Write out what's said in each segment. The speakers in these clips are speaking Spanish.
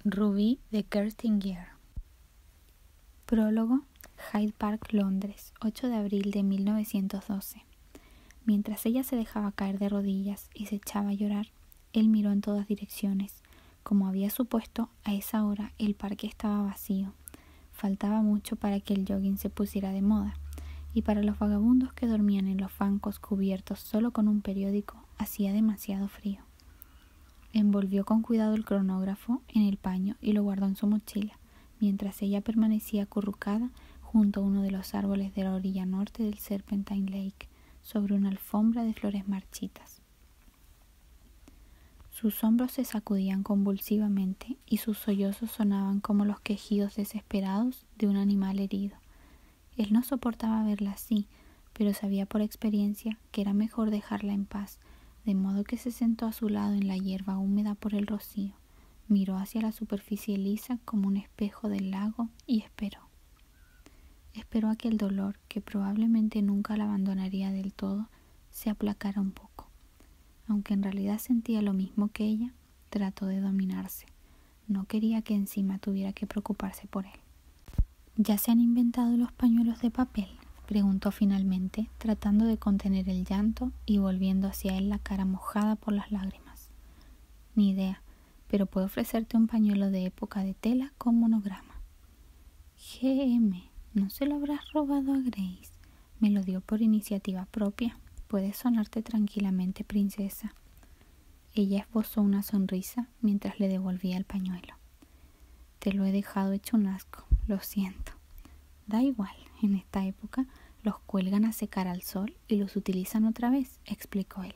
Ruby de Kerstin Gier. Prólogo. Hyde Park, Londres, 8 de abril de 1912. Mientras ella se dejaba caer de rodillas y se echaba a llorar, él miró en todas direcciones. Como había supuesto, a esa hora el parque estaba vacío. Faltaba mucho para que el jogging se pusiera de moda, y para los vagabundos que dormían en los bancos cubiertos solo con un periódico, hacía demasiado frío. Envolvió con cuidado el cronógrafo en el paño y lo guardó en su mochila, mientras ella permanecía acurrucada junto a uno de los árboles de la orilla norte del Serpentine Lake, sobre una alfombra de flores marchitas. Sus hombros se sacudían convulsivamente y sus sollozos sonaban como los quejidos desesperados de un animal herido. Él no soportaba verla así, pero sabía por experiencia que era mejor dejarla en paz, de modo que se sentó a su lado en la hierba húmeda por el rocío, miró hacia la superficie lisa como un espejo del lago y esperó. Esperó a que el dolor, que probablemente nunca la abandonaría del todo, se aplacara un poco. Aunque en realidad sentía lo mismo que ella, trató de dominarse. No quería que encima tuviera que preocuparse por él. ¿Ya se han inventado los pañuelos de papel?, preguntó finalmente, tratando de contener el llanto y volviendo hacia él la cara mojada por las lágrimas. Ni idea, pero puedo ofrecerte un pañuelo de época de tela con monograma. GM, ¿no se lo habrás robado a Grace? Me lo dio por iniciativa propia. Puedes sonarte tranquilamente, princesa. Ella esbozó una sonrisa mientras le devolvía el pañuelo. Te lo he dejado hecho un asco, lo siento. Da igual, en esta época los cuelgan a secar al sol y los utilizan otra vez, explicó él.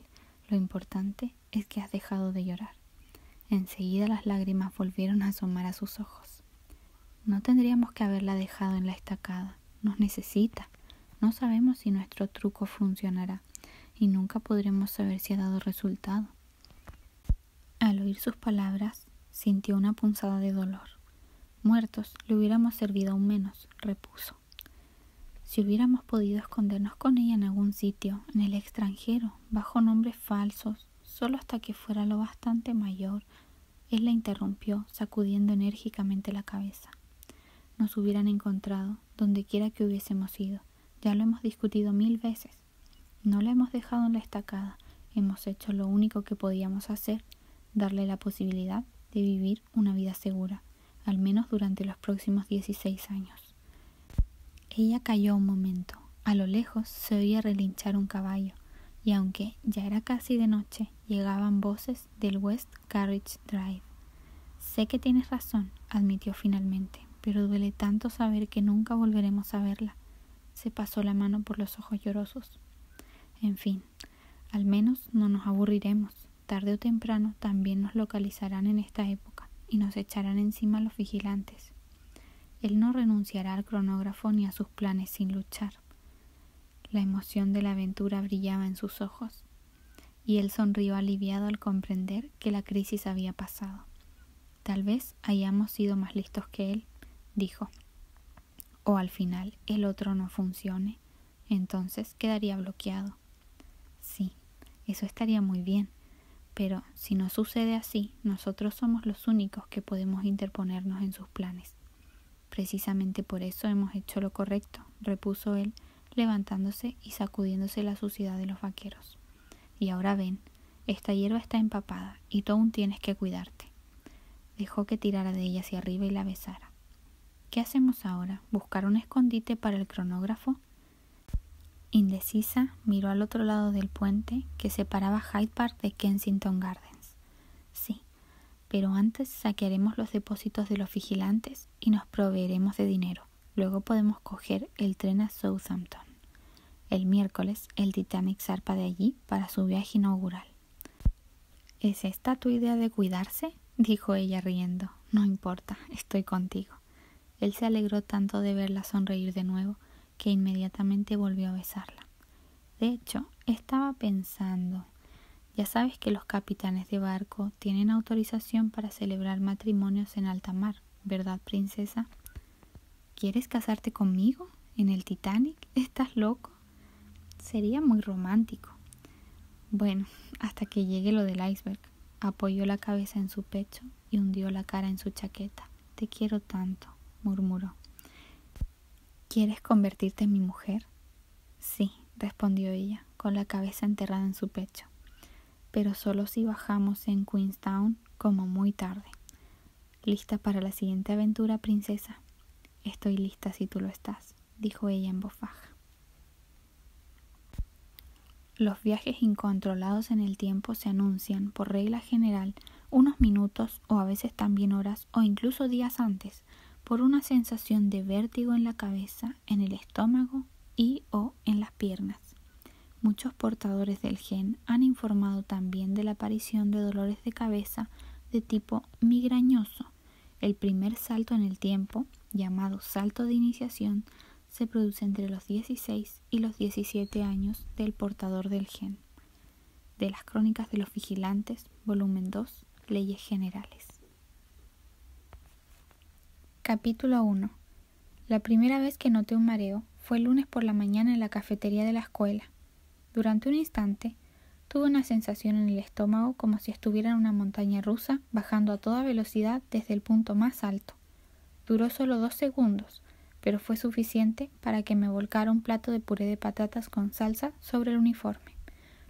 Lo importante es que has dejado de llorar. Enseguida las lágrimas volvieron a asomar a sus ojos. No tendríamos que haberla dejado en la estacada. Nos necesita. No sabemos si nuestro truco funcionará y nunca podremos saber si ha dado resultado. Al oír sus palabras, sintió una punzada de dolor. Muertos, le hubiéramos servido aún menos, repuso. Si hubiéramos podido escondernos con ella en algún sitio, en el extranjero, bajo nombres falsos, solo hasta que fuera lo bastante mayor, él la interrumpió, sacudiendo enérgicamente la cabeza. Nos hubieran encontrado, donde quiera que hubiésemos ido. Ya lo hemos discutido 1000 veces. No la hemos dejado en la estacada. Hemos hecho lo único que podíamos hacer, darle la posibilidad de vivir una vida segura, al menos durante los próximos 16 años. Ella calló un momento. A lo lejos se oía relinchar un caballo, y aunque ya era casi de noche, llegaban voces del West Carriage Drive. Sé que tienes razón, admitió finalmente, pero duele tanto saber que nunca volveremos a verla. Se pasó la mano por los ojos llorosos. En fin, al menos no nos aburriremos. Tarde o temprano también nos localizarán en esta época y nos echarán encima los vigilantes. Él no renunciará al cronógrafo ni a sus planes sin luchar. La emoción de la aventura brillaba en sus ojos, y él sonrió aliviado al comprender que la crisis había pasado. Tal vez hayamos sido más listos que él, dijo. O al final el otro no funcione, entonces quedaría bloqueado. Sí, eso estaría muy bien, pero si no sucede así, nosotros somos los únicos que podemos interponernos en sus planes. Precisamente por eso hemos hecho lo correcto, repuso él, levantándose y sacudiéndose la suciedad de los vaqueros. Y ahora ven, esta hierba está empapada y tú aún tienes que cuidarte. Dejó que tirara de ella hacia arriba y la besara. ¿Qué hacemos ahora? ¿Buscar un escondite para el cronógrafo? Indecisa, miró al otro lado del puente que separaba Hyde Park de Kensington Gardens. Sí, pero antes saquearemos los depósitos de los vigilantes y nos proveeremos de dinero. Luego podemos coger el tren a Southampton. El miércoles el Titanic zarpa de allí para su viaje inaugural. ¿Es esta tu idea de cuidarse?, dijo ella riendo. No importa, estoy contigo. Él se alegró tanto de verla sonreír de nuevo que inmediatamente volvió a besarla. De hecho, estaba pensando, ya sabes que los capitanes de barco tienen autorización para celebrar matrimonios en alta mar, ¿verdad, princesa? ¿Quieres casarte conmigo? ¿En el Titanic? ¿Estás loco? Sería muy romántico. Bueno, hasta que llegue lo del iceberg. Apoyó la cabeza en su pecho y hundió la cara en su chaqueta. «Te quiero tanto», murmuró. «¿Quieres convertirte en mi mujer?» «Sí», respondió ella, con la cabeza enterrada en su pecho. «Pero solo si bajamos en Queenstown como muy tarde». «¿Lista para la siguiente aventura, princesa?» «Estoy lista si tú lo estás», dijo ella en voz baja. Los viajes incontrolados en el tiempo se anuncian, por regla general, unos minutos o a veces también horas o incluso días antes, por una sensación de vértigo en la cabeza, en el estómago y o en las piernas. Muchos portadores del gen han informado también de la aparición de dolores de cabeza de tipo migrañoso. El primer salto en el tiempo, llamado salto de iniciación, se produce entre los 16 y los 17 años del portador del gen. De las Crónicas de los Vigilantes, volumen 2, Leyes Generales. Capítulo 1. La primera vez que noté un mareo fue el lunes por la mañana en la cafetería de la escuela. Durante un instante, tuve una sensación en el estómago como si estuviera en una montaña rusa bajando a toda velocidad desde el punto más alto. Duró solo 2 segundos, pero fue suficiente para que me volcara un plato de puré de patatas con salsa sobre el uniforme.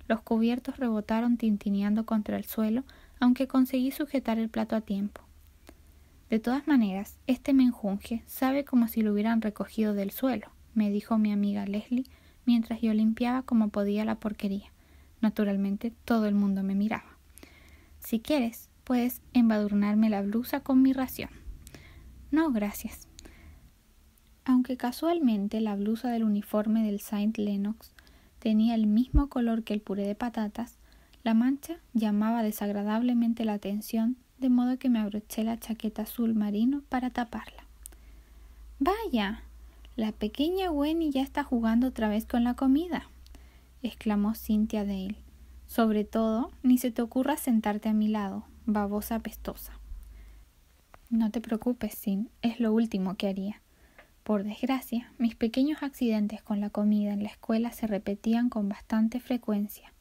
Los cubiertos rebotaron tintineando contra el suelo, aunque conseguí sujetar el plato a tiempo. «De todas maneras, este menjunje sabe como si lo hubieran recogido del suelo», me dijo mi amiga Leslie, mientras yo limpiaba como podía la porquería. Naturalmente, todo el mundo me miraba. «Si quieres, puedes embadurnarme la blusa con mi ración». «No, gracias». Aunque casualmente la blusa del uniforme del Saint Lennox tenía el mismo color que el puré de patatas, la mancha llamaba desagradablemente la atención, de modo que me abroché la chaqueta azul marino para taparla. «Vaya, la pequeña Gwenny ya está jugando otra vez con la comida», exclamó Cynthia Dale. «Sobre todo, ni se te ocurra sentarte a mi lado, babosa apestosa». «No te preocupes, Cyn, es lo último que haría». Por desgracia, mis pequeños accidentes con la comida en la escuela se repetían con bastante frecuencia.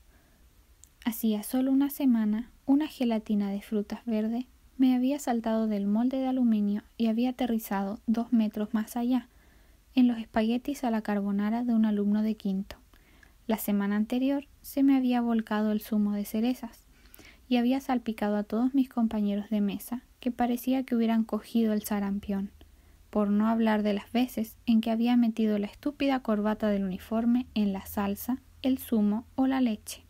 Hacía solo una semana, una gelatina de frutas verde me había saltado del molde de aluminio y había aterrizado 2 metros más allá, en los espaguetis a la carbonara de un alumno de quinto. La semana anterior se me había volcado el zumo de cerezas y había salpicado a todos mis compañeros de mesa, que parecía que hubieran cogido el sarampión, por no hablar de las veces en que había metido la estúpida corbata del uniforme en la salsa, el zumo o la leche.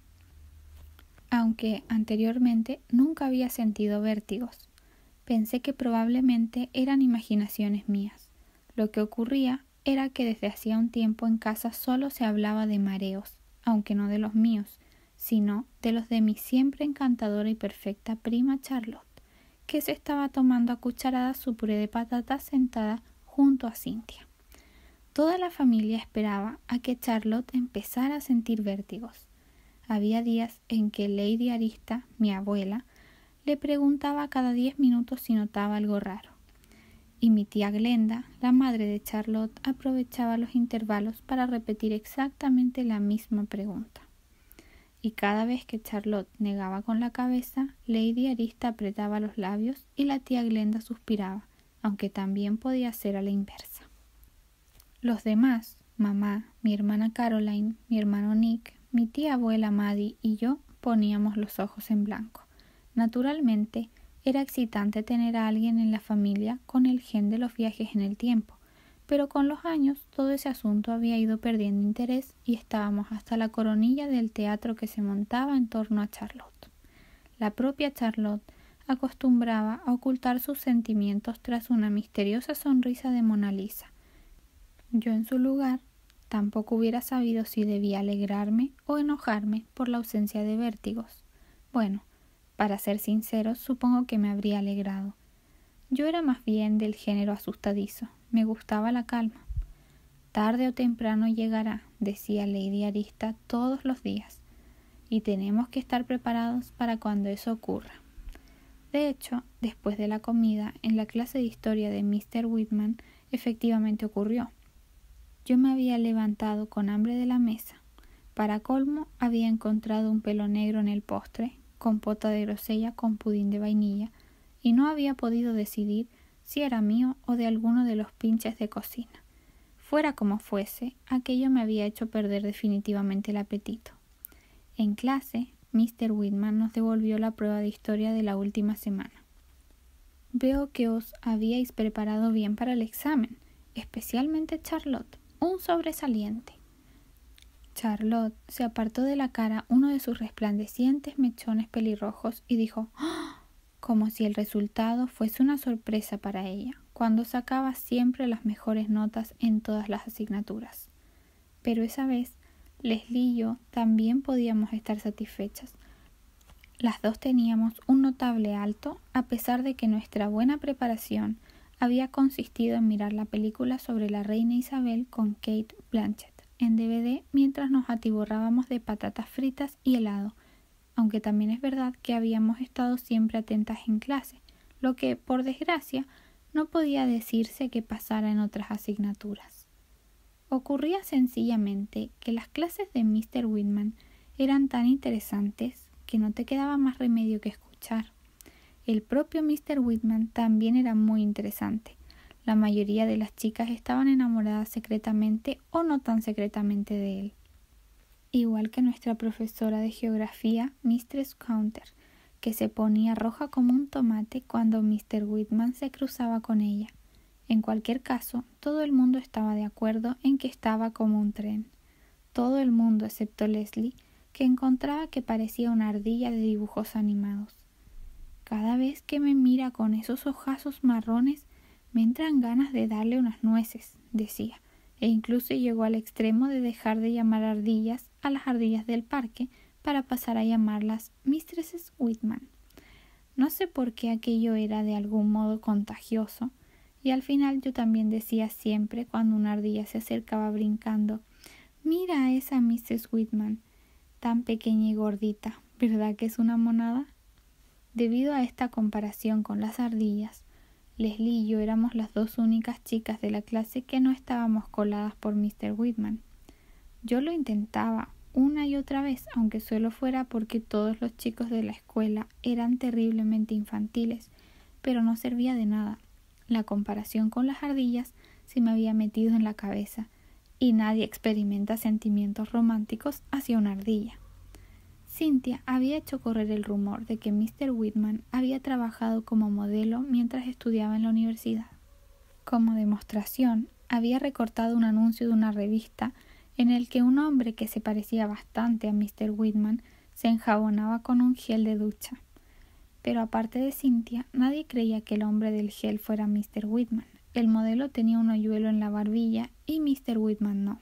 Aunque anteriormente nunca había sentido vértigos, pensé que probablemente eran imaginaciones mías. Lo que ocurría era que desde hacía un tiempo en casa solo se hablaba de mareos, aunque no de los míos, sino de los de mi siempre encantadora y perfecta prima Charlotte, que se estaba tomando a cucharadas su puré de patatas sentada junto a Cynthia. Toda la familia esperaba a que Charlotte empezara a sentir vértigos. Había días en que Lady Arista, mi abuela, le preguntaba cada 10 minutos si notaba algo raro. Y mi tía Glenda, la madre de Charlotte, aprovechaba los intervalos para repetir exactamente la misma pregunta. Y cada vez que Charlotte negaba con la cabeza, Lady Arista apretaba los labios y la tía Glenda suspiraba, aunque también podía ser a la inversa. Los demás, mamá, mi hermana Caroline, mi hermano Nick, mi tía abuela Maddie y yo poníamos los ojos en blanco. Naturalmente, era excitante tener a alguien en la familia con el gen de los viajes en el tiempo, pero con los años todo ese asunto había ido perdiendo interés y estábamos hasta la coronilla del teatro que se montaba en torno a Charlotte. La propia Charlotte acostumbraba a ocultar sus sentimientos tras una misteriosa sonrisa de Mona Lisa. Yo en su lugar tampoco hubiera sabido si debía alegrarme o enojarme por la ausencia de vértigos. Bueno, para ser sinceros, supongo que me habría alegrado. Yo era más bien del género asustadizo. Me gustaba la calma. «Tarde o temprano llegará», decía Lady Arista todos los días, y tenemos que estar preparados para cuando eso ocurra. De hecho, después de la comida, en la clase de historia de Mr. Whitman, efectivamente ocurrió. Yo me había levantado con hambre de la mesa. Para colmo, había encontrado un pelo negro en el postre, compota de grosella con pudín de vainilla, y no había podido decidir si era mío o de alguno de los pinches de cocina. Fuera como fuese, aquello me había hecho perder definitivamente el apetito. En clase, Mr. Whitman nos devolvió la prueba de historia de la última semana. Veo que os habíais preparado bien para el examen, especialmente Charlotte, un sobresaliente. Charlotte se apartó de la cara uno de sus resplandecientes mechones pelirrojos y dijo ¡oh!, como si el resultado fuese una sorpresa para ella, cuando sacaba siempre las mejores notas en todas las asignaturas. Pero esa vez, Leslie y yo también podíamos estar satisfechas. Las dos teníamos un notable alto, a pesar de que nuestra buena preparación había consistido en mirar la película sobre la reina Isabel con Cate Blanchett en DVD mientras nos atiborrábamos de patatas fritas y helado, aunque también es verdad que habíamos estado siempre atentas en clase, lo que, por desgracia, no podía decirse que pasara en otras asignaturas. Ocurría sencillamente que las clases de Mr. Whitman eran tan interesantes que no te quedaba más remedio que escuchar. El propio Mr. Whitman también era muy interesante. La mayoría de las chicas estaban enamoradas secretamente o no tan secretamente de él. Igual que nuestra profesora de geografía, Mistress Counter, que se ponía roja como un tomate cuando Mr. Whitman se cruzaba con ella. En cualquier caso, todo el mundo estaba de acuerdo en que estaba como un tren. Todo el mundo excepto Leslie, que encontraba que parecía una ardilla de dibujos animados. Cada vez que me mira con esos ojazos marrones, me entran ganas de darle unas nueces, decía, e incluso llegó al extremo de dejar de llamar ardillas a las ardillas del parque para pasar a llamarlas Mistresses Whitman. No sé por qué aquello era de algún modo contagioso, y al final yo también decía siempre cuando una ardilla se acercaba brincando: «Mira a esa Mrs. Whitman, tan pequeña y gordita, ¿verdad que es una monada?». Debido a esta comparación con las ardillas, Leslie y yo éramos las dos únicas chicas de la clase que no estábamos coladas por Mr. Whitman. Yo lo intentaba una y otra vez, aunque solo fuera porque todos los chicos de la escuela eran terriblemente infantiles, pero no servía de nada. La comparación con las ardillas se me había metido en la cabeza, y nadie experimenta sentimientos románticos hacia una ardilla. Cynthia había hecho correr el rumor de que Mr. Whitman había trabajado como modelo mientras estudiaba en la universidad. Como demostración, había recortado un anuncio de una revista en el que un hombre que se parecía bastante a Mr. Whitman se enjabonaba con un gel de ducha. Pero aparte de Cynthia, nadie creía que el hombre del gel fuera Mr. Whitman. El modelo tenía un hoyuelo en la barbilla y Mr. Whitman no.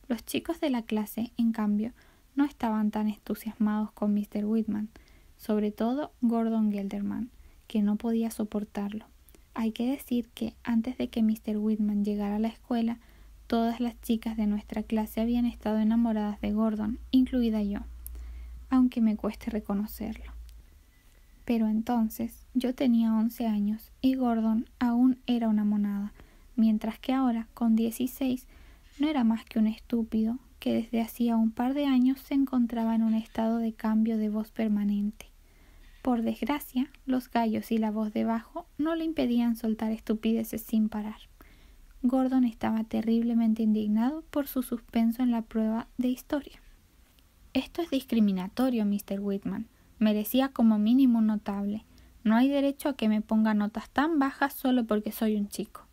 Los chicos de la clase, en cambio, no estaban tan entusiasmados con Mr. Whitman, sobre todo Gordon Gelderman, que no podía soportarlo. Hay que decir que antes de que Mr. Whitman llegara a la escuela, todas las chicas de nuestra clase habían estado enamoradas de Gordon, incluida yo, aunque me cueste reconocerlo. Pero entonces yo tenía 11 años y Gordon aún era una monada, mientras que ahora, con 16, no era más que un estúpido que desde hacía un par de años se encontraba en un estado de cambio de voz permanente. Por desgracia, los gallos y la voz de bajo no le impedían soltar estupideces sin parar. Gordon estaba terriblemente indignado por su suspenso en la prueba de historia. «Esto es discriminatorio, Mr. Whitman. Merecía como mínimo un notable. No hay derecho a que me ponga notas tan bajas solo porque soy un chico».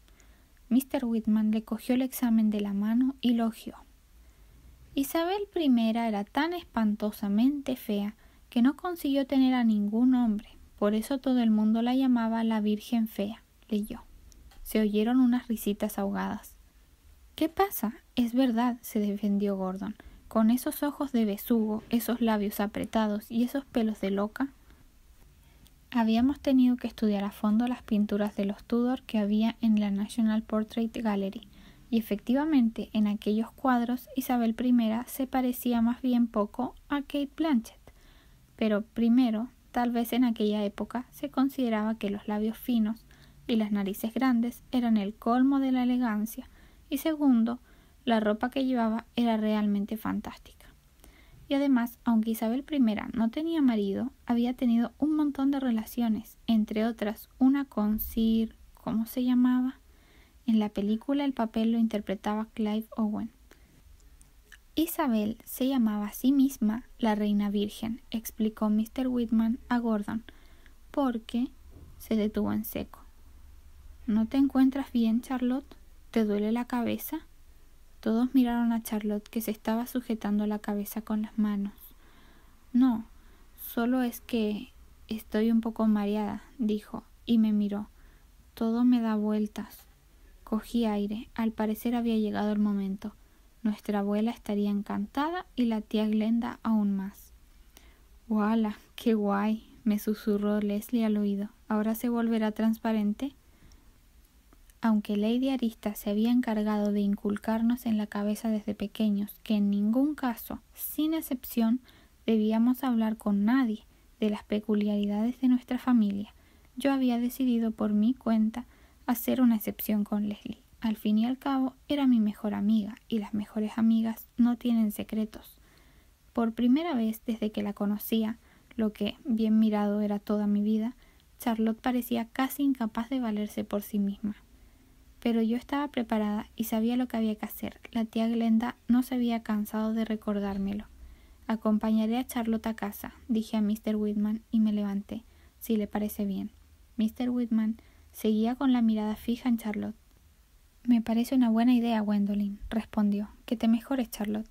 Mr. Whitman le cogió el examen de la mano y lo hojeó. Isabel I era tan espantosamente fea que no consiguió tener a ningún hombre, por eso todo el mundo la llamaba la Virgen Fea, leyó. Se oyeron unas risitas ahogadas. «¿Qué pasa? Es verdad», se defendió Gordon, «con esos ojos de besugo, esos labios apretados y esos pelos de loca». Habíamos tenido que estudiar a fondo las pinturas de los Tudor que había en la National Portrait Gallery, y efectivamente en aquellos cuadros Isabel I se parecía más bien poco a Cate Blanchett. Pero primero, tal vez en aquella época se consideraba que los labios finos y las narices grandes eran el colmo de la elegancia, y segundo, la ropa que llevaba era realmente fantástica. Y además, aunque Isabel I no tenía marido, había tenido un montón de relaciones, entre otras una con Sir... ¿cómo se llamaba? En la película el papel lo interpretaba Clive Owen. Isabel se llamaba a sí misma la Reina Virgen, explicó Mr. Whitman a Gordon, porque se detuvo en seco. ¿No te encuentras bien, Charlotte? ¿Te duele la cabeza? Todos miraron a Charlotte, que se estaba sujetando la cabeza con las manos. No, solo es que estoy un poco mareada, dijo, y me miró. Todo me da vueltas. Cogí aire. Al parecer había llegado el momento. Nuestra abuela estaría encantada y la tía Glenda aún más. ¡Wala! ¡Qué guay! Me susurró Leslie al oído. ¿Ahora se volverá transparente? Aunque Lady Arista se había encargado de inculcarnos en la cabeza desde pequeños que en ningún caso, sin excepción, debíamos hablar con nadie de las peculiaridades de nuestra familia, yo había decidido por mi cuenta hacer una excepción con Leslie. Al fin y al cabo, era mi mejor amiga, y las mejores amigas no tienen secretos. Por primera vez desde que la conocía, lo que, bien mirado, era toda mi vida, Charlotte parecía casi incapaz de valerse por sí misma. Pero yo estaba preparada y sabía lo que había que hacer. La tía Glenda no se había cansado de recordármelo. Acompañaré a Charlotte a casa, dije a Mr. Whitman y me levanté, si le parece bien. Mr. Whitman seguía con la mirada fija en Charlotte. Me parece una buena idea, Gwendolyn, respondió. Que te mejores, Charlotte.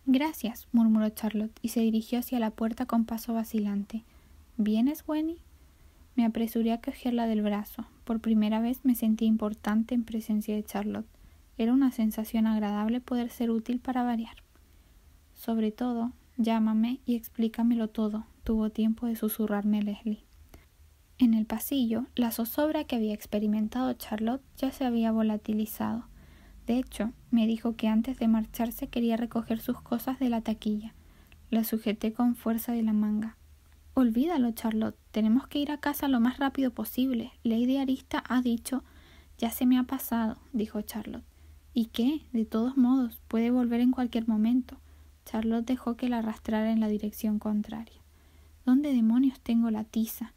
Gracias, murmuró Charlotte y se dirigió hacia la puerta con paso vacilante. ¿Vienes, Gwenny? Me apresuré a cogerla del brazo. Por primera vez me sentí importante en presencia de Charlotte. Era una sensación agradable poder ser útil para variar. Sobre todo, llámame y explícamelo todo, tuvo tiempo de susurrarme Leslie. En el pasillo, la zozobra que había experimentado Charlotte ya se había volatilizado. De hecho, me dijo que antes de marcharse quería recoger sus cosas de la taquilla. La sujeté con fuerza de la manga. Olvídalo, Charlotte. Tenemos que ir a casa lo más rápido posible. Lady Arista ha dicho... Ya se me ha pasado, dijo Charlotte. ¿Y qué? De todos modos, puede volver en cualquier momento. Charlotte dejó que la arrastrara en la dirección contraria. ¿Dónde demonios tengo la tiza?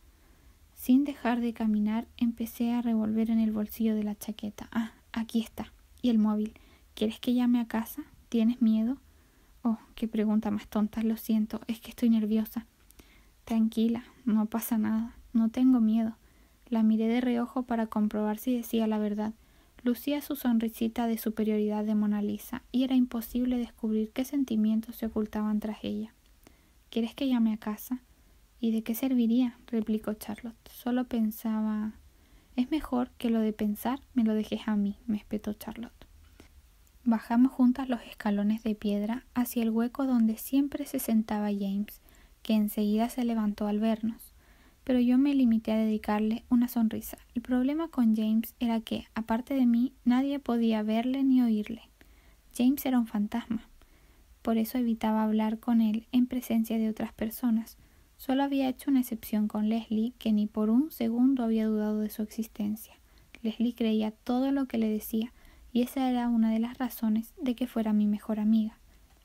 Sin dejar de caminar, empecé a revolver en el bolsillo de la chaqueta. Ah, aquí está. ¿Y el móvil? ¿Quieres que llame a casa? ¿Tienes miedo? Oh, qué pregunta más tonta, lo siento, es que estoy nerviosa. Tranquila, no pasa nada, no tengo miedo. La miré de reojo para comprobar si decía la verdad. Lucía su sonrisita de superioridad de Mona Lisa, y era imposible descubrir qué sentimientos se ocultaban tras ella. ¿Quieres que llame a casa? ¿Y de qué serviría? Replicó Charlotte. Solo pensaba... Es mejor que lo de pensar me lo dejes a mí, me espetó Charlotte. Bajamos juntas los escalones de piedra hacia el hueco donde siempre se sentaba James, que enseguida se levantó al vernos, pero yo me limité a dedicarle una sonrisa. El problema con James era que, aparte de mí, nadie podía verle ni oírle. James era un fantasma. Por eso evitaba hablar con él en presencia de otras personas. Solo había hecho una excepción con Leslie, que ni por un segundo había dudado de su existencia. Leslie creía todo lo que le decía, y esa era una de las razones de que fuera mi mejor amiga.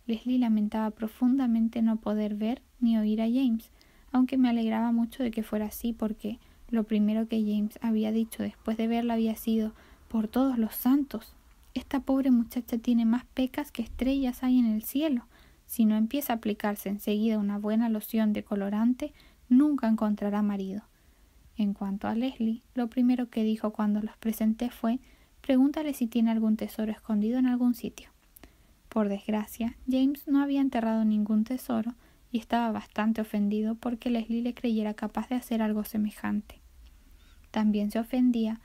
Leslie lamentaba profundamente no poder ver ni oír a James, aunque me alegraba mucho de que fuera así, porque lo primero que James había dicho después de verla había sido: «Por todos los santos, esta pobre muchacha tiene más pecas que estrellas hay en el cielo. Si no empieza a aplicarse enseguida una buena loción de colorante, nunca encontrará marido». En cuanto a Leslie, lo primero que dijo cuando los presenté fue: «Pregúntale si tiene algún tesoro escondido en algún sitio». Por desgracia, James no había enterrado ningún tesoro y estaba bastante ofendido porque Leslie le creyera capaz de hacer algo semejante. También se ofendía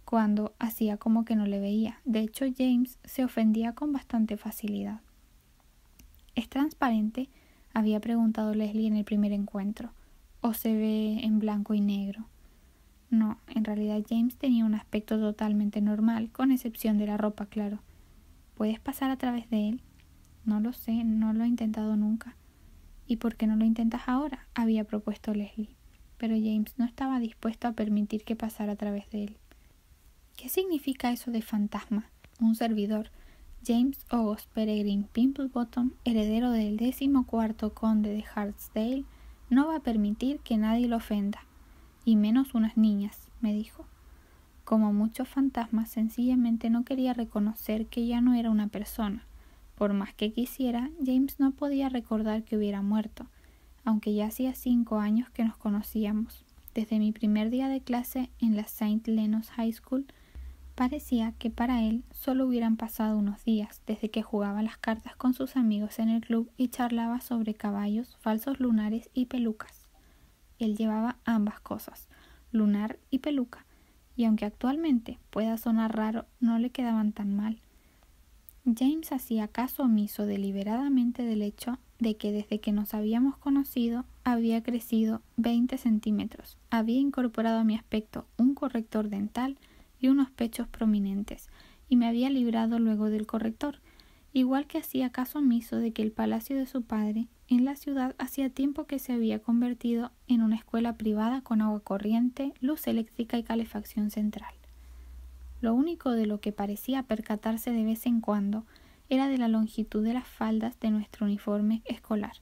cuando hacía como que no le veía. De hecho, James se ofendía con bastante facilidad. ¿Es transparente?, había preguntado Leslie en el primer encuentro. ¿O se ve en blanco y negro? No, en realidad James tenía un aspecto totalmente normal, con excepción de la ropa, claro. ¿Puedes pasar a través de él? No lo sé, no lo he intentado nunca. ¿Y por qué no lo intentas ahora?, había propuesto Leslie. Pero James no estaba dispuesto a permitir que pasara a través de él. ¿Qué significa eso de fantasma? Un servidor. James August Peregrine Pimplebottom, heredero del 14º conde de Hartsdale, no va a permitir que nadie lo ofenda, y menos unas niñas, me dijo. Como muchos fantasmas, sencillamente no quería reconocer que ya no era una persona. Por más que quisiera, James no podía recordar que hubiera muerto, aunque ya hacía 5 años que nos conocíamos. Desde mi primer día de clase en la St. Leon's High School, parecía que para él solo hubieran pasado unos días desde que jugaba las cartas con sus amigos en el club y charlaba sobre caballos, falsos lunares y pelucas. Él llevaba ambas cosas, lunar y peluca, y aunque actualmente pueda sonar raro, no le quedaban tan mal. James hacía caso omiso deliberadamente del hecho de que desde que nos habíamos conocido había crecido 20 centímetros, había incorporado a mi aspecto un corrector dental y unos pechos prominentes, y me había librado luego del corrector, igual que hacía caso omiso de que el palacio de su padre en la ciudad hacía tiempo que se había convertido en una escuela privada con agua corriente, luz eléctrica y calefacción central. Lo único de lo que parecía percatarse de vez en cuando era de la longitud de las faldas de nuestro uniforme escolar.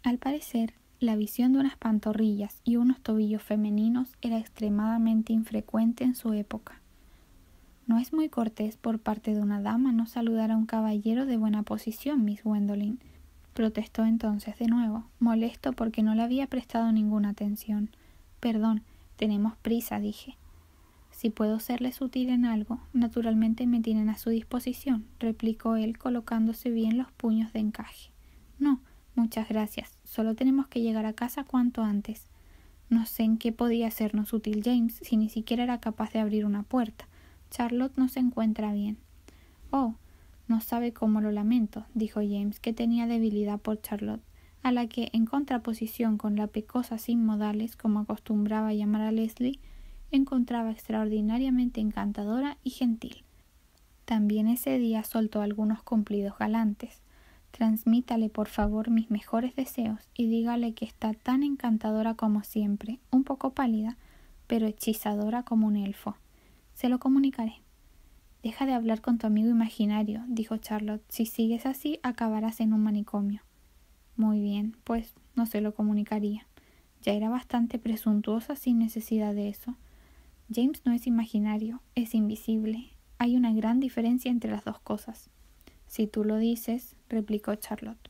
Al parecer, la visión de unas pantorrillas y unos tobillos femeninos era extremadamente infrecuente en su época. No es muy cortés por parte de una dama no saludar a un caballero de buena posición, Miss Gwendolyn, protestó entonces de nuevo, molesto porque no le había prestado ninguna atención. Perdón, tenemos prisa, dije. Si puedo serles útil en algo, naturalmente me tienen a su disposición, replicó él colocándose bien los puños de encaje. No, muchas gracias, solo tenemos que llegar a casa cuanto antes. No sé en qué podía sernos útil James, si ni siquiera era capaz de abrir una puerta. Charlotte no se encuentra bien. Oh, no sabe cómo lo lamento, dijo James, que tenía debilidad por Charlotte, a la que, en contraposición con la pecosa sin modales, como acostumbraba llamar a Leslie, encontraba extraordinariamente encantadora y gentil. También ese día soltó algunos cumplidos galantes. Transmítale por favor mis mejores deseos y dígale que está tan encantadora como siempre, un poco pálida, pero hechizadora como un elfo. Se lo comunicaré. Deja de hablar con tu amigo imaginario, dijo Charlotte. Si sigues así, acabarás en un manicomio. Muy bien, pues no se lo comunicaría. Ya era bastante presuntuosa sin necesidad de eso. James no es imaginario, es invisible. Hay una gran diferencia entre las dos cosas. Si tú lo dices, replicó Charlotte.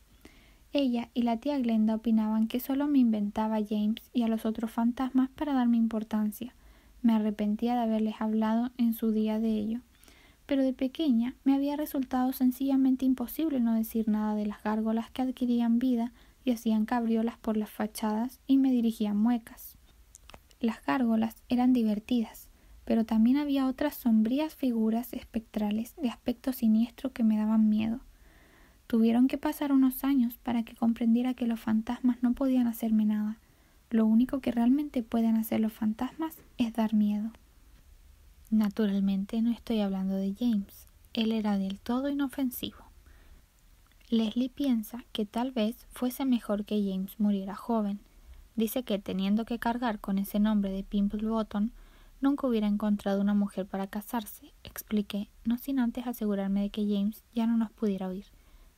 Ella y la tía Glenda opinaban que solo me inventaba a James y a los otros fantasmas para darme importancia. Me arrepentía de haberles hablado en su día de ello. Pero de pequeña me había resultado sencillamente imposible no decir nada de las gárgolas que adquirían vida y hacían cabriolas por las fachadas y me dirigían muecas. Las gárgolas eran divertidas, pero también había otras sombrías figuras espectrales de aspecto siniestro que me daban miedo. Tuvieron que pasar unos años para que comprendiera que los fantasmas no podían hacerme nada. Lo único que realmente pueden hacer los fantasmas es dar miedo. Naturalmente no estoy hablando de James. Él era del todo inofensivo. Leslie piensa que tal vez fuese mejor que James muriera joven. Dice que, teniendo que cargar con ese nombre de Pimplebottom, nunca hubiera encontrado una mujer para casarse, expliqué, no sin antes asegurarme de que James ya no nos pudiera oír.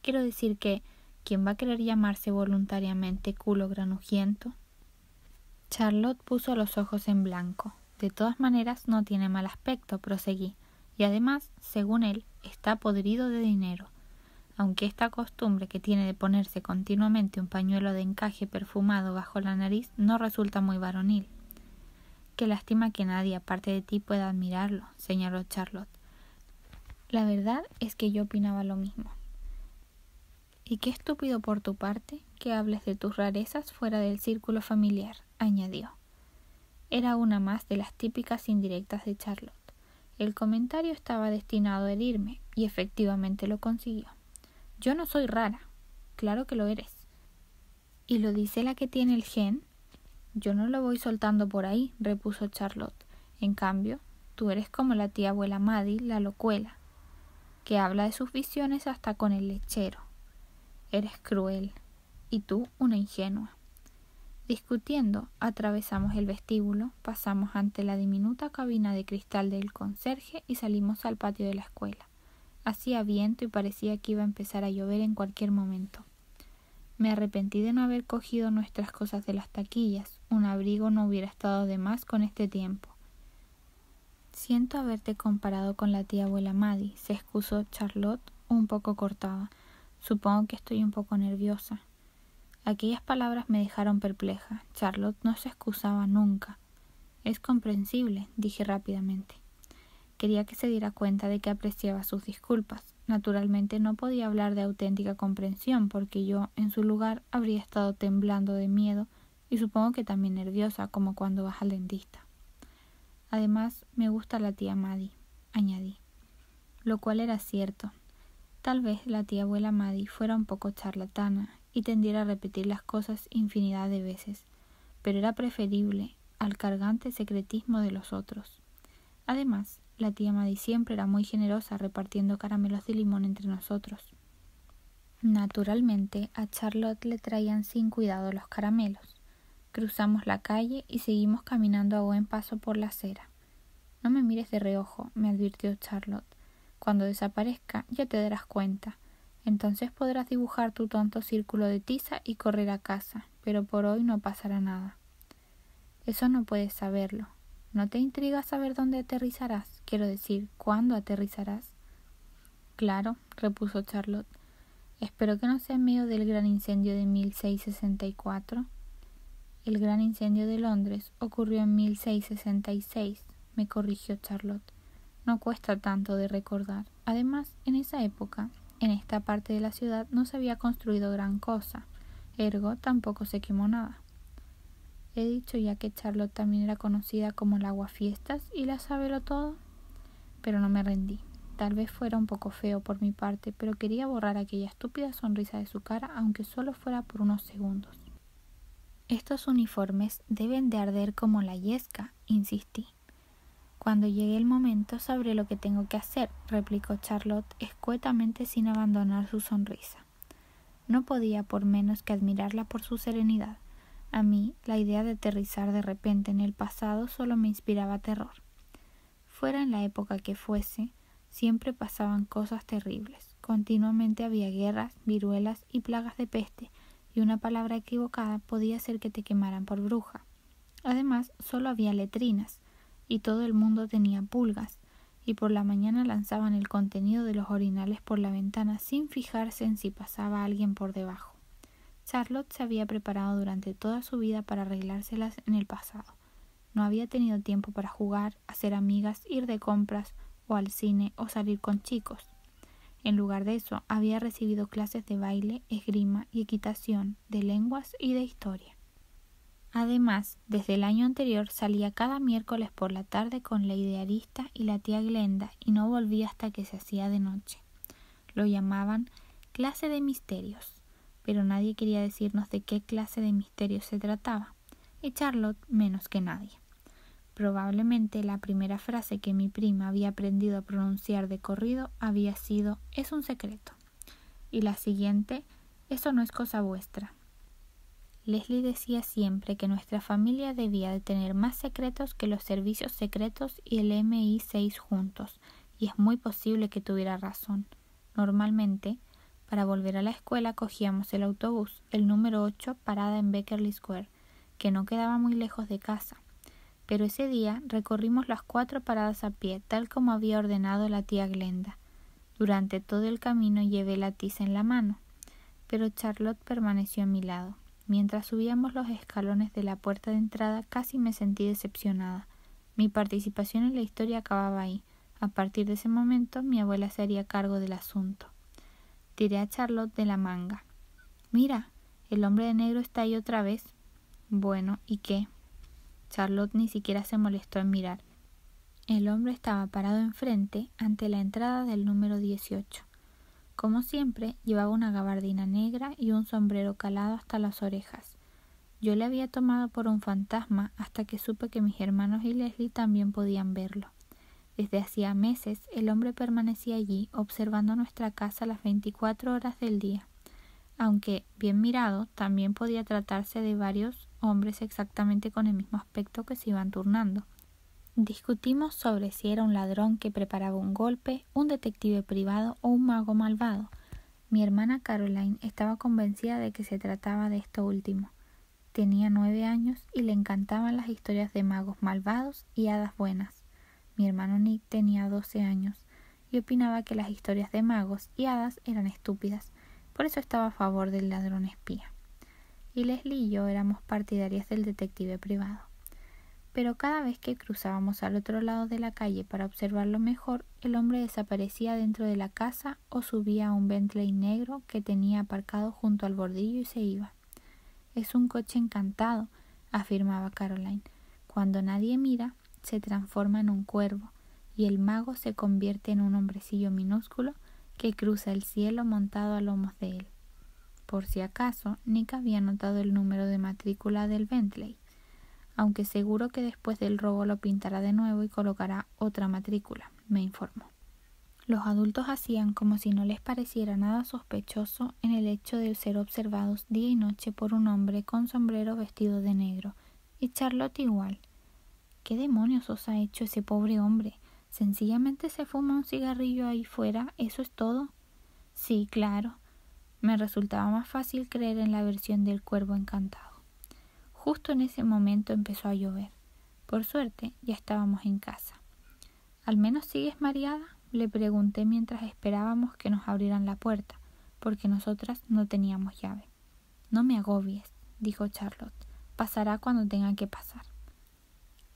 Quiero decir que, ¿quién va a querer llamarse voluntariamente culo granujiento? Charlotte puso los ojos en blanco. De todas maneras, no tiene mal aspecto, proseguí, y además, según él, está podrido de dinero. Aunque esta costumbre que tiene de ponerse continuamente un pañuelo de encaje perfumado bajo la nariz no resulta muy varonil. Qué lástima que nadie aparte de ti pueda admirarlo, señaló Charlotte. La verdad es que yo opinaba lo mismo. Y qué estúpido por tu parte que hables de tus rarezas fuera del círculo familiar, añadió. Era una más de las típicas indirectas de Charlotte. El comentario estaba destinado a herirme, y efectivamente lo consiguió. Yo no soy rara. Claro que lo eres. ¿Y lo dice la que tiene el gen? Yo no lo voy soltando por ahí, repuso Charlotte. En cambio, tú eres como la tía abuela Maddie, la locuela, que habla de sus visiones hasta con el lechero. Eres cruel. Y tú una ingenua. Discutiendo, atravesamos el vestíbulo, pasamos ante la diminuta cabina de cristal del conserje y salimos al patio de la escuela. Hacía viento y parecía que iba a empezar a llover en cualquier momento. Me arrepentí de no haber cogido nuestras cosas de las taquillas. Un abrigo no hubiera estado de más con este tiempo. Siento haberte comparado con la tía abuela Maddie, se excusó Charlotte un poco cortada. Supongo que estoy un poco nerviosa. Aquellas palabras me dejaron perpleja. Charlotte no se excusaba nunca. Es comprensible, dije rápidamente. Quería que se diera cuenta de que apreciaba sus disculpas. Naturalmente no podía hablar de auténtica comprensión, porque yo, en su lugar, habría estado temblando de miedo y supongo que también nerviosa, como cuando vas al dentista. Además, me gusta la tía Maddie, añadí. Lo cual era cierto. Tal vez la tía abuela Maddie fuera un poco charlatana y tendiera a repetir las cosas infinidad de veces, pero era preferible al cargante secretismo de los otros. Además, la tía Maddie siempre era muy generosa repartiendo caramelos de limón entre nosotros. Naturalmente, a Charlotte le traían sin cuidado los caramelos. Cruzamos la calle y seguimos caminando a buen paso por la acera. No me mires de reojo, me advirtió Charlotte. Cuando desaparezca ya te darás cuenta. Entonces podrás dibujar tu tonto círculo de tiza y correr a casa, pero por hoy no pasará nada. Eso no puedes saberlo. ¿No te intriga saber dónde aterrizarás? Quiero decir, ¿cuándo aterrizarás? Claro, repuso Charlotte. Espero que no sea en medio del gran incendio de 1664. El gran incendio de Londres ocurrió en 1666, me corrigió Charlotte. No cuesta tanto de recordar. Además, en esa época, en esta parte de la ciudad no se había construido gran cosa, ergo tampoco se quemó nada. He dicho ya que Charlotte también era conocida como la aguafiestas y la sábelo todo. Pero no me rendí. Tal vez fuera un poco feo por mi parte, pero quería borrar aquella estúpida sonrisa de su cara, aunque solo fuera por unos segundos. Estos uniformes deben de arder como la yesca, insistí. Cuando llegue el momento sabré lo que tengo que hacer, replicó Charlotte escuetamente sin abandonar su sonrisa. No podía por menos que admirarla por su serenidad. A mí, la idea de aterrizar de repente en el pasado solo me inspiraba terror. Fuera en la época que fuese, siempre pasaban cosas terribles. Continuamente había guerras, viruelas y plagas de peste, y una palabra equivocada podía hacer que te quemaran por bruja. Además, solo había letrinas, y todo el mundo tenía pulgas, y por la mañana lanzaban el contenido de los orinales por la ventana sin fijarse en si pasaba alguien por debajo. Charlotte se había preparado durante toda su vida para arreglárselas en el pasado. No había tenido tiempo para jugar, hacer amigas, ir de compras o al cine o salir con chicos. En lugar de eso, había recibido clases de baile, esgrima y equitación, de lenguas y de historia. Además, desde el año anterior salía cada miércoles por la tarde con Lady Arista y la tía Glenda y no volvía hasta que se hacía de noche. Lo llamaban clase de misterios, pero nadie quería decirnos de qué clase de misterios se trataba, y Charlotte menos que nadie. Probablemente la primera frase que mi prima había aprendido a pronunciar de corrido había sido «es un secreto», y la siguiente «eso no es cosa vuestra». Leslie decía siempre que nuestra familia debía de tener más secretos que los servicios secretos y el MI6 juntos, y es muy posible que tuviera razón. Normalmente, para volver a la escuela cogíamos el autobús, el número 8, parada en Beckerley Square, que no quedaba muy lejos de casa. Pero ese día recorrimos las 4 paradas a pie, tal como había ordenado la tía Glenda. Durante todo el camino llevé la tiza en la mano, pero Charlotte permaneció a mi lado. Mientras subíamos los escalones de la puerta de entrada casi me sentí decepcionada. Mi participación en la historia acababa ahí. A partir de ese momento mi abuela se haría cargo del asunto. Tiré a Charlotte de la manga. «Mira, el hombre de negro está ahí otra vez». «Bueno, ¿y qué?» Charlotte ni siquiera se molestó en mirar. El hombre estaba parado enfrente, ante la entrada del número 18. Como siempre, llevaba una gabardina negra y un sombrero calado hasta las orejas. Yo le había tomado por un fantasma hasta que supe que mis hermanos y Leslie también podían verlo. Desde hacía meses el hombre permanecía allí observando nuestra casa las 24 horas del día. Aunque, bien mirado, también podía tratarse de varios hombres exactamente con el mismo aspecto que se iban turnando. Discutimos sobre si era un ladrón que preparaba un golpe, un detective privado o un mago malvado. Mi hermana Caroline estaba convencida de que se trataba de esto último. Tenía 9 años y le encantaban las historias de magos malvados y hadas buenas. Mi hermano Nick tenía 12 años y opinaba que las historias de magos y hadas eran estúpidas, por eso estaba a favor del ladrón espía. Y Leslie y yo éramos partidarias del detective privado. Pero cada vez que cruzábamos al otro lado de la calle para observarlo mejor, el hombre desaparecía dentro de la casa o subía a un Bentley negro que tenía aparcado junto al bordillo y se iba. «Es un coche encantado», afirmaba Caroline. «Cuando nadie mira, se transforma en un cuervo y el mago se convierte en un hombrecillo minúsculo que cruza el cielo montado a lomos de él». Por si acaso, Nick había notado el número de matrícula del Bentley, aunque seguro que después del robo lo pintará de nuevo y colocará otra matrícula, me informó. Los adultos hacían como si no les pareciera nada sospechoso en el hecho de ser observados día y noche por un hombre con sombrero vestido de negro, y Charlotte igual. ¿Qué demonios os ha hecho ese pobre hombre? ¿Sencillamente se fuma un cigarrillo ahí fuera? ¿Eso es todo? Sí, claro. Me resultaba más fácil creer en la versión del cuervo encantado. Justo en ese momento empezó a llover. Por suerte, ya estábamos en casa. ¿Al menos sigues mareada?, le pregunté mientras esperábamos que nos abrieran la puerta, porque nosotras no teníamos llave. «No me agobies», dijo Charlotte. «Pasará cuando tenga que pasar».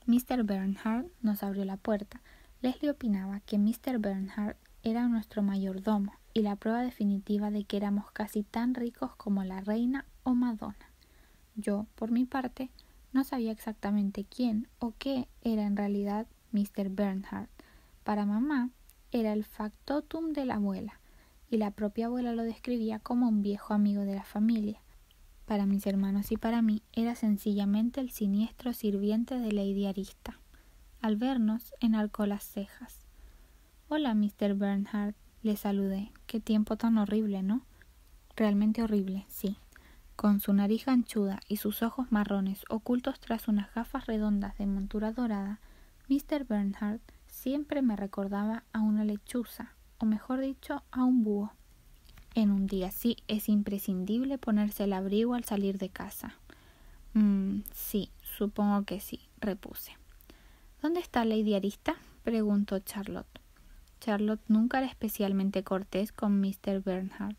Mr. Bernhardt nos abrió la puerta. Leslie opinaba que Mr. Bernhardt era nuestro mayordomo y la prueba definitiva de que éramos casi tan ricos como la reina o Madonna. Yo, por mi parte, no sabía exactamente quién o qué era en realidad Mr. Bernhardt. Para mamá era el factotum de la abuela, y la propia abuela lo describía como un viejo amigo de la familia. Para mis hermanos y para mí era sencillamente el siniestro sirviente de Lady Arista. Al vernos, enarcó las cejas. «Hola, Mr. Bernhardt», le saludé. «Qué tiempo tan horrible, ¿no?» «Realmente horrible, sí». Con su nariz ganchuda y sus ojos marrones ocultos tras unas gafas redondas de montura dorada, Mr. Bernhardt siempre me recordaba a una lechuza, o mejor dicho, a un búho. En un día así es imprescindible ponerse el abrigo al salir de casa. Sí, supongo que sí, repuse. ¿Dónde está Lady Arista?, preguntó Charlotte. Charlotte nunca era especialmente cortés con Mr. Bernhardt.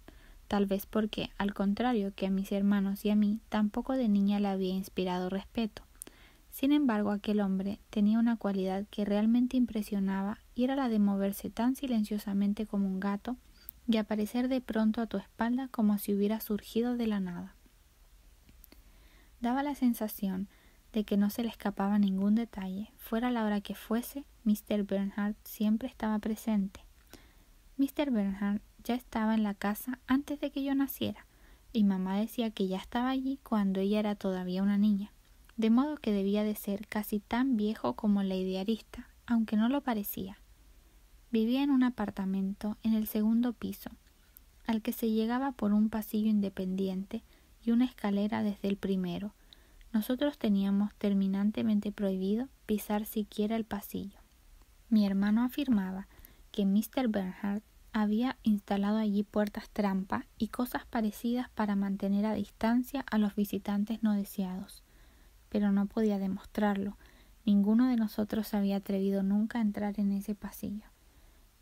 Tal vez porque, al contrario que a mis hermanos y a mí, tampoco de niña le había inspirado respeto. Sin embargo, aquel hombre tenía una cualidad que realmente impresionaba y era la de moverse tan silenciosamente como un gato y aparecer de pronto a tu espalda como si hubiera surgido de la nada. Daba la sensación de que no se le escapaba ningún detalle. Fuera la hora que fuese, Mr. Bernhardt siempre estaba presente. Mr. Bernhardt ya estaba en la casa antes de que yo naciera, y mamá decía que ya estaba allí cuando ella era todavía una niña, de modo que debía de ser casi tan viejo como Lady Arista, aunque no lo parecía. Vivía en un apartamento en el segundo piso, al que se llegaba por un pasillo independiente y una escalera desde el primero. Nosotros teníamos terminantemente prohibido pisar siquiera el pasillo. Mi hermano afirmaba que Mr. Bernhardt había instalado allí puertas trampa y cosas parecidas para mantener a distancia a los visitantes no deseados, pero no podía demostrarlo. Ninguno de nosotros se había atrevido nunca a entrar en ese pasillo.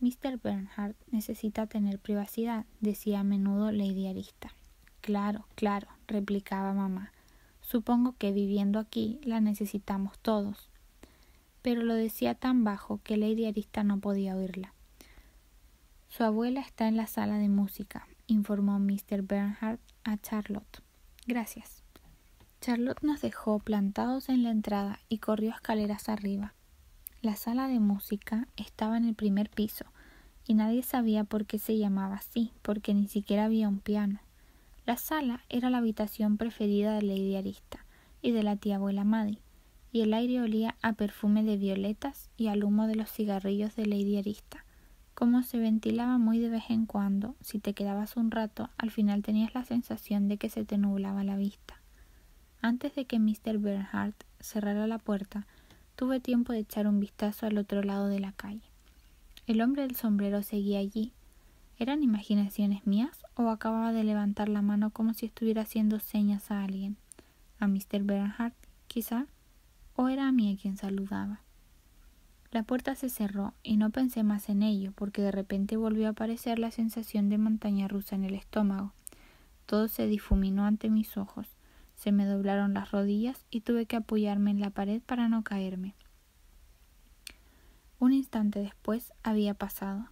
Mr. Bernhardt necesita tener privacidad, decía a menudo Lady Arista. Claro, claro, replicaba mamá. Supongo que viviendo aquí la necesitamos todos. Pero lo decía tan bajo que Lady Arista no podía oírla. Su abuela está en la sala de música, informó Mr. Bernhardt a Charlotte. Gracias. Charlotte nos dejó plantados en la entrada y corrió escaleras arriba. La sala de música estaba en el primer piso, y nadie sabía por qué se llamaba así, porque ni siquiera había un piano. La sala era la habitación preferida de Lady Arista y de la tía abuela Maddie, y el aire olía a perfume de violetas y al humo de los cigarrillos de Lady Arista. Como se ventilaba muy de vez en cuando, si te quedabas un rato, al final tenías la sensación de que se te nublaba la vista. Antes de que Mr. Bernhardt cerrara la puerta, tuve tiempo de echar un vistazo al otro lado de la calle. El hombre del sombrero seguía allí. ¿Eran imaginaciones mías o acababa de levantar la mano como si estuviera haciendo señas a alguien? ¿A Mr. Bernhardt, quizá? ¿O era a mí a quien saludaba? La puerta se cerró y no pensé más en ello, porque de repente volvió a aparecer la sensación de montaña rusa en el estómago. Todo se difuminó ante mis ojos, se me doblaron las rodillas y tuve que apoyarme en la pared para no caerme. Un instante después había pasado.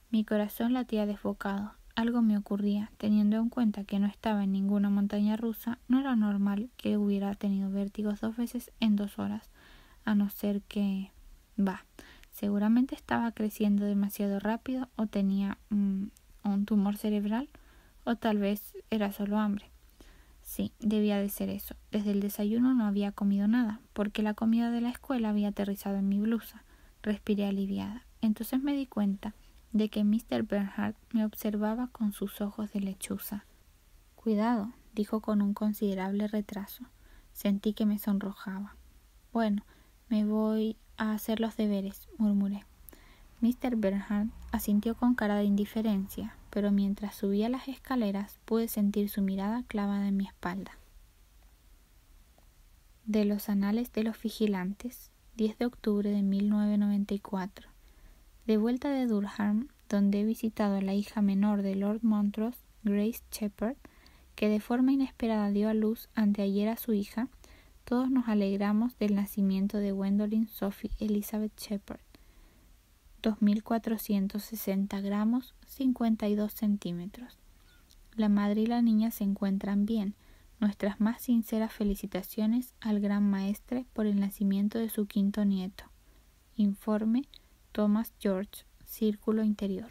Mi corazón latía desbocado. Algo me ocurría, teniendo en cuenta que no estaba en ninguna montaña rusa. No era normal que hubiera tenido vértigos 2 veces en 2 horas, a no ser que... seguramente estaba creciendo demasiado rápido o tenía un tumor cerebral, o tal vez era solo hambre. Sí, debía de ser eso. Desde el desayuno no había comido nada, porque la comida de la escuela había aterrizado en mi blusa. Respiré aliviada. Entonces me di cuenta de que Mr. Bernhardt me observaba con sus ojos de lechuza. «Cuidado», dijo con un considerable retraso. Sentí que me sonrojaba. «Bueno, me voy a hacer los deberes», murmuré. Mr. Bernhardt asintió con cara de indiferencia, pero mientras subía las escaleras pude sentir su mirada clavada en mi espalda. De los Anales de los Vigilantes, 10 de octubre de 1994. De vuelta de Durham, donde he visitado a la hija menor de Lord Montrose, Grace Shepherd, que de forma inesperada dio a luz anteayer a su hija, todos nos alegramos del nacimiento de Gwendolyn Sophie Elizabeth Shepherd. 2.460 gramos, 52 centímetros. La madre y la niña se encuentran bien. Nuestras más sinceras felicitaciones al gran maestre por el nacimiento de su quinto nieto. Informe Thomas George, Círculo Interior.